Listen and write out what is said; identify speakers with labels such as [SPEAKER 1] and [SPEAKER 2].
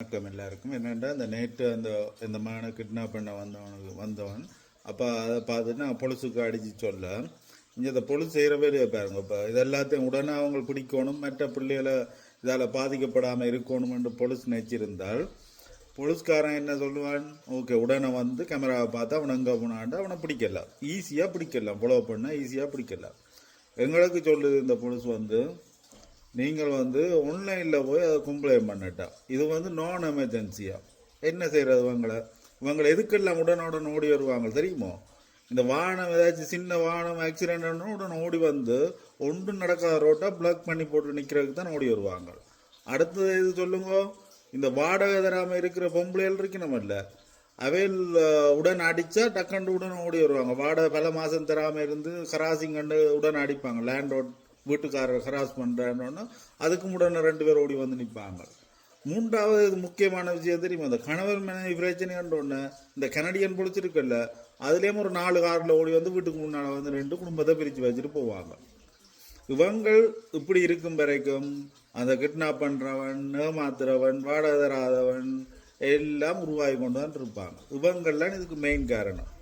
[SPEAKER 1] வணக்கம் எல்லாருக்கும். என்னென்னா இந்த நேற்று இந்த மகனை கிட்னாப் பண்ண வந்தவன் அப்போ அதை பார்த்துட்டு நான் பொலிசுக்கு அடித்து சொல்ல இங்கே இந்த பொலிஸ் செய்கிற வேலையை பாருங்க. இப்போ இது எல்லாத்தையும் உடனே அவங்க பிடிக்கணும், மற்ற பிள்ளைகளை இதால் பாதிக்கப்படாமல் இருக்கணும்னு பொலிஸ் நினச்சிருந்தால் போலீஸ்காரன் என்ன சொல்லுவான், ஓகே உடனே வந்து கேமராவை பார்த்து அவனை எங்கே போனான்ட்டு அவனை பிடிக்கலாம், ஈஸியாக பிடிக்கலாம், ஃபாலோ பண்ணால் ஈஸியாக பிடிக்கலாம். எங்களுக்கு சொல்லுது இந்த போலீஸ் நீங்கள் ஆன்லைனில் போய் அதை கம்ப்ளைண்ட் பண்ணிட்டா, இது நான் எமர்ஜென்சியாக என்ன செய்கிறது? இவங்களை எதுக்கெல்லாம் உடனுடன் ஓடி வருவாங்க தெரியுமோ? இந்த வாகனம் ஏதாச்சும் சின்ன வாகனம் ஆக்சிடென்ட்னு உடனே ஓடி வந்து ஒன்றும் நடக்காத ரோட்டாக பிளாக் பண்ணி போட்டு நிற்கிறதுக்கு தான் ஓடி வருவாங்க. அடுத்தது இது சொல்லுங்க, இந்த வாடகை தராமல் இருக்கிற பொம்பளைகள் இருக்கணுமில்ல, அவையில் உடன் அடித்தா டக்கண்டு உடனே ஓடி வருவாங்க. வாடகை பல மாதம் தராமல் இருந்து ஹராசிங் கண்டு உடனே அடிப்பாங்க. லேண்ட் ரோட் வீட்டுக்காரர் ஹராஸ் பண்ணுறான்னு அதுக்கு உடனே 2 பேர் ஓடி வந்து நிற்பாங்க. மூன்றாவது இது முக்கியமான விஷயம் தெரியுமா, இந்த கணவர் மனைவி பிரச்சனை ஒன்று இந்த கனடியன் பிடிச்சிருக்கல, அதுலேயும் ஒரு 4 காரில் ஓடி வந்து வீட்டுக்கு முன்னால் 2 குடும்பத்தை பிரித்து வச்சுட்டு போவாங்க. இவங்கள் இப்படி இருக்கும் வரைக்கும் அந்த கிட்னாப் பண்ணுறவன், ஏமாத்துறவன், வாடகை தராதவன் எல்லாம் உருவாகி கொண்டு தான் இருப்பாங்க. இவங்கள்லாம் இதுக்கு மெயின் காரணம்.